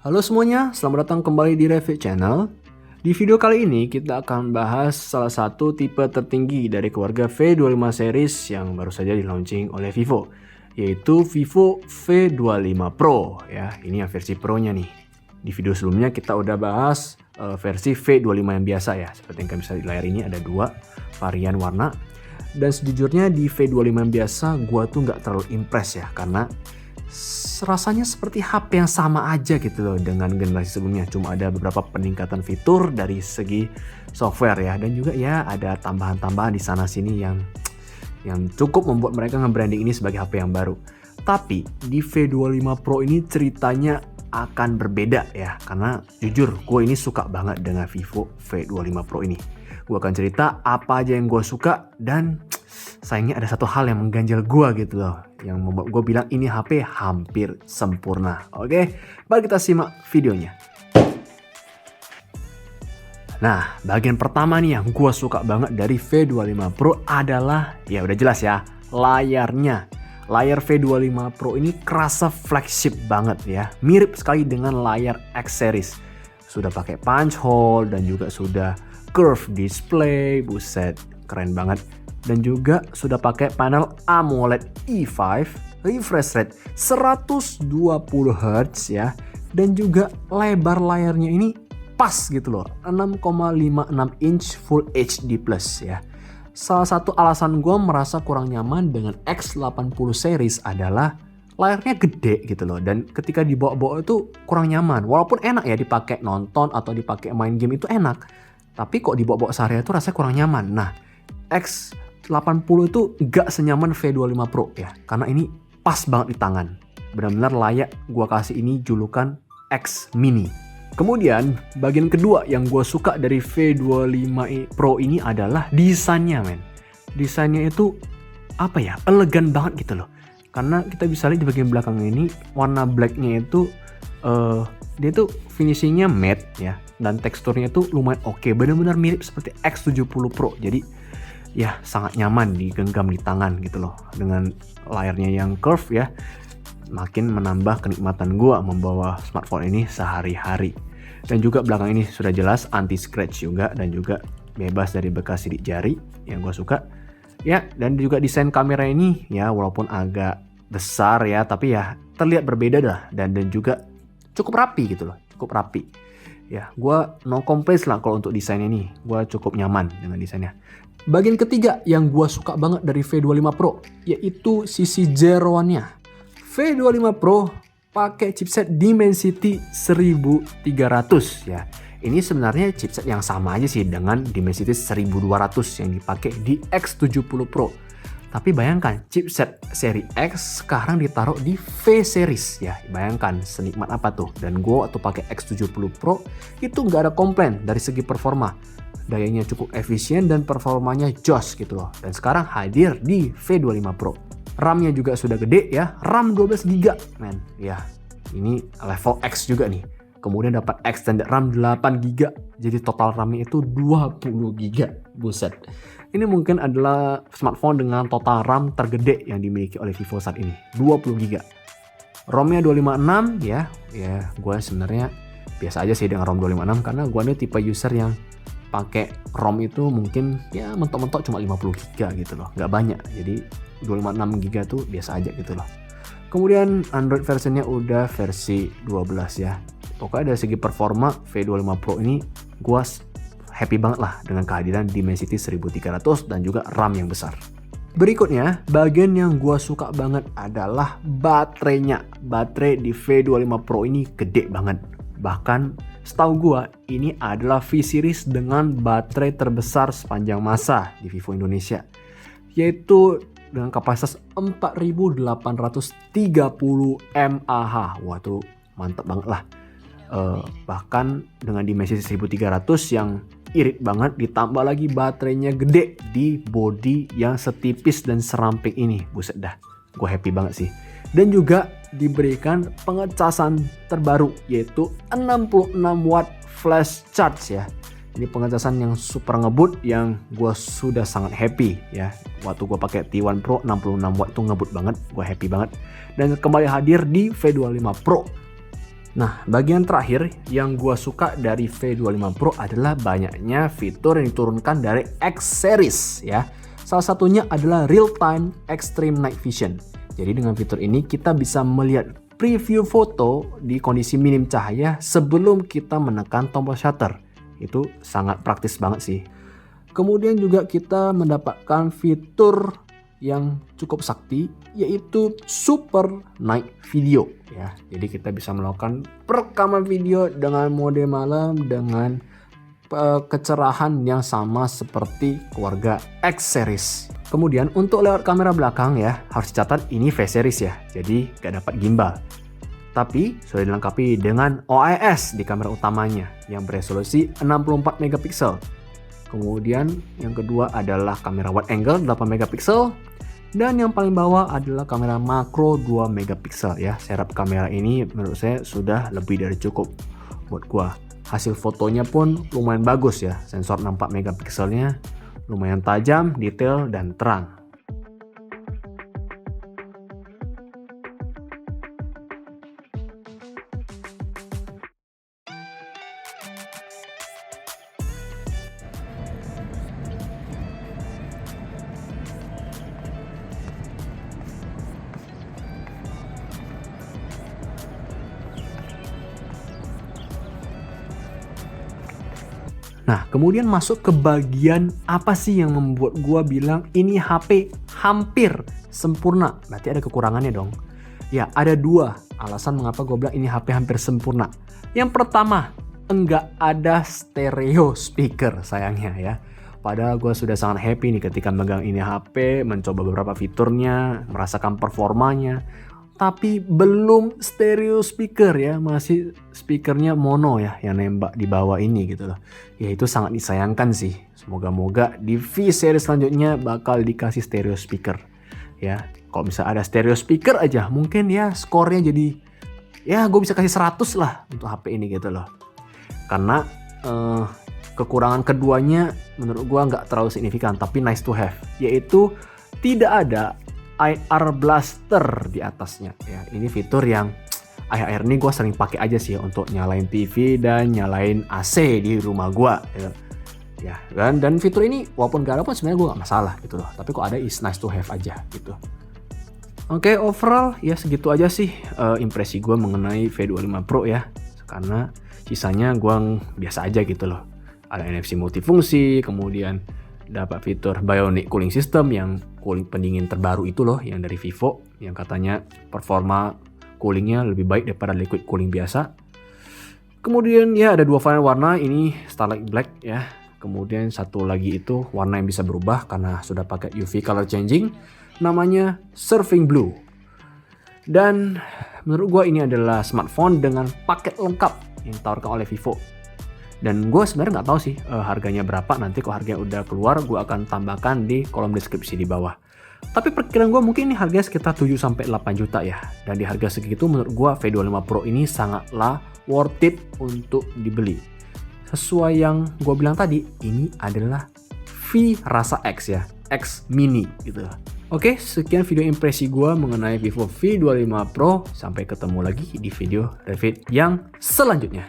Halo semuanya, selamat datang kembali di Revit Channel. Di video kali ini kita akan bahas salah satu tipe tertinggi dari keluarga V25 series yang baru saja di launching oleh Vivo, yaitu Vivo V25 Pro ya. Ini yang versi Pro-nya nih. Di video sebelumnya kita udah bahas versi V25 yang biasa ya. Seperti yang kalian bisa di layar ini ada dua varian warna. Dan sejujurnya di V25 yang biasa gua tuh nggak terlalu impress ya, karena rasanya seperti HP yang sama aja gitu loh dengan generasi sebelumnya. Cuma ada beberapa peningkatan fitur dari segi software ya, dan juga ya ada tambahan-tambahan di sana sini yang cukup membuat mereka nge-branding ini sebagai HP yang baru. Tapi di V25 Pro ini ceritanya akan berbeda ya, karena jujur gue ini suka banget dengan Vivo V25 Pro ini. Gue akan cerita apa aja yang gue suka, dan sayangnya ada satu hal yang mengganjal gue gitu loh, yang membuat gue bilang ini HP hampir sempurna. Oke, mari kita simak videonya. Nah, bagian pertama nih yang gue suka banget dari V25 Pro adalah, ya udah jelas ya, layarnya. Layar V25 Pro ini kerasa flagship banget ya, mirip sekali dengan layar X series. Sudah pakai punch hole dan juga sudah curve display, buset, keren banget. Dan juga sudah pakai panel AMOLED E5, refresh rate 120 Hz ya, dan juga lebar layarnya ini pas gitu loh, 6,56 inch Full HD Plus ya. Salah satu alasan gue merasa kurang nyaman dengan X80 series adalah layarnya gede gitu loh, dan ketika dibawa-bawa itu kurang nyaman. Walaupun enak ya dipakai nonton atau dipakai main game itu enak, tapi kok dibawa-bawa sehari itu rasanya kurang nyaman. Nah, X80 itu gak senyaman V25 Pro ya, karena ini pas banget di tangan. Benar-benar layak gua kasih ini julukan X Mini. Kemudian bagian kedua yang gue suka dari V25 Pro ini adalah desainnya, men. Desainnya itu apa ya, elegan banget gitu loh. Karena kita bisa lihat di bagian belakang ini warna blacknya itu dia tuh finishingnya matte ya, dan teksturnya itu lumayan oke, benar-benar mirip seperti X70 Pro. Jadi ya sangat nyaman digenggam di tangan gitu loh. Dengan layarnya yang curve ya, makin menambah kenikmatan gua membawa smartphone ini sehari-hari. Dan juga belakang ini sudah jelas anti scratch juga, dan juga bebas dari bekas sidik jari yang gua suka ya. Dan juga desain kamera ini ya, walaupun agak besar ya, tapi ya terlihat berbeda dah, dan juga cukup rapi gitu loh, cukup rapi ya. Gua no complaints lah kalau untuk desain ini, gua cukup nyaman dengan desainnya. Bagian ketiga yang gua suka banget dari V25 Pro yaitu sisi zeroannya. V25 Pro pakai chipset Dimensity 1300 ya. Ini sebenarnya chipset yang sama aja sih dengan Dimensity 1200 yang dipakai di X70 Pro. Tapi bayangkan chipset seri X sekarang ditaruh di V series ya. Bayangkan senikmat apa tuh. Dan gue waktu pakai X70 Pro itu nggak ada komplain dari segi performa. Dayanya cukup efisien dan performanya jos gitu loh. Dan sekarang hadir di V25 Pro. RAM-nya juga sudah gede ya, RAM 12GB men. Ya, ini level X juga nih. Kemudian dapat extended RAM 8GB. Jadi total RAM-nya itu 20GB. Buset. Ini mungkin adalah smartphone dengan total RAM tergede yang dimiliki oleh Vivo saat ini, 20GB. ROM-nya 256 ya. Ya, gue sebenarnya biasa aja sih dengan ROM 256, karena gue ini tipe user yang pakai ROM itu mungkin ya mentok-mentok cuma 50GB gitu loh, nggak banyak. Jadi 256GB tuh biasa aja gitu loh. Kemudian Android versionnya udah versi 12 ya. Pokoknya dari segi performa V25 Pro ini gue happy banget lah dengan kehadiran Dimensity 1300 dan juga RAM yang besar. Berikutnya, bagian yang gue suka banget adalah baterainya. Baterai di V25 Pro ini gede banget. Bahkan setahu gue ini adalah V-series dengan baterai terbesar sepanjang masa di Vivo Indonesia, yaitu dengan kapasitas 4830 mAh. Wah tuh mantap banget lah. Bahkan dengan Dimensity 1300 yang irit banget, ditambah lagi baterainya gede di body yang setipis dan seramping ini. Buset dah, gue happy banget sih. Dan juga diberikan pengecasan terbaru yaitu 66 watt flash charge ya. Ini pengecasan yang super ngebut yang gue sudah sangat happy ya. Waktu gue pakai T1 Pro 66 watt itu ngebut banget, gue happy banget. Dan kembali hadir di V25 Pro. Nah, bagian terakhir yang gua suka dari V25 Pro adalah banyaknya fitur yang diturunkan dari X series ya. Salah satunya adalah Real Time Extreme Night Vision. Jadi dengan fitur ini kita bisa melihat preview foto di kondisi minim cahaya sebelum kita menekan tombol shutter. Itu sangat praktis banget sih. Kemudian juga kita mendapatkan fitur yang cukup sakti, yaitu Super Night Video ya. Jadi kita bisa melakukan perekaman video dengan mode malam dengan kecerahan yang sama seperti keluarga X series. Kemudian untuk layout kamera belakang ya, harus dicatat ini V series ya. Jadi gak dapat gimbal. Tapi sudah dilengkapi dengan OIS di kamera utamanya yang beresolusi 64 megapiksel. Kemudian yang kedua adalah kamera wide angle 8 megapiksel. Dan yang paling bawah adalah kamera makro 2 megapiksel ya. Serap kamera ini menurut saya sudah lebih dari cukup buat gua. Hasil fotonya pun lumayan bagus ya. Sensor 64 megapikselnya lumayan tajam, detail, dan terang. Nah, kemudian masuk ke bagian apa sih yang membuat gua bilang ini HP hampir sempurna. Berarti ada kekurangannya dong. Ya, ada dua alasan mengapa gua bilang ini HP hampir sempurna. Yang pertama, enggak ada stereo speaker sayangnya ya. Padahal gue sudah sangat happy nih ketika megang ini HP, mencoba beberapa fiturnya, merasakan performanya. Tapi belum stereo speaker ya, masih speakernya mono ya yang nembak di bawah ini gitu loh. Ya itu sangat disayangkan sih. Semoga-moga di V series selanjutnya bakal dikasih stereo speaker. Ya, kalau bisa ada stereo speaker aja mungkin ya skornya jadi ya gue bisa kasih 100 lah untuk HP ini gitu loh. Karena kekurangan keduanya menurut gue nggak terlalu signifikan tapi nice to have. Yaitu tidak ada IR blaster di atasnya ya. Ini fitur yang akhir-akhir ini gue sering pakai aja sih untuk nyalain TV dan nyalain AC di rumah gue ya kan. Dan fitur ini walaupun gak ada pun sebenarnya gue gak masalah gitu loh, tapi kok ada is nice to have aja gitu. Oke, overall ya segitu aja sih impresi gue mengenai V25 Pro ya, karena sisanya gue biasa aja gitu loh. Ada NFC multifungsi, kemudian dapat fitur Bionic Cooling System yang cooling pendingin terbaru itu loh, yang dari Vivo, yang katanya performa coolingnya lebih baik daripada liquid cooling biasa. Kemudian ya ada dua varian warna, ini Starlight Black ya. Kemudian satu lagi itu warna yang bisa berubah karena sudah pakai UV color changing, namanya Surfing Blue. Dan menurut gue ini adalah smartphone dengan paket lengkap yang ditawarkan oleh Vivo. Dan gue sebenarnya nggak tahu sih harganya berapa. Nanti kalau harganya udah keluar gue akan tambahkan di kolom deskripsi di bawah. Tapi perkiraan gue mungkin ini harganya sekitar 7-8 juta ya. Dan di harga segitu menurut gue V25 Pro ini sangatlah worth it untuk dibeli. Sesuai yang gue bilang tadi, ini adalah V rasa X ya, X mini gitu. Oke, sekian video impresi gue mengenai Vivo V25 Pro. Sampai ketemu lagi di video review yang selanjutnya.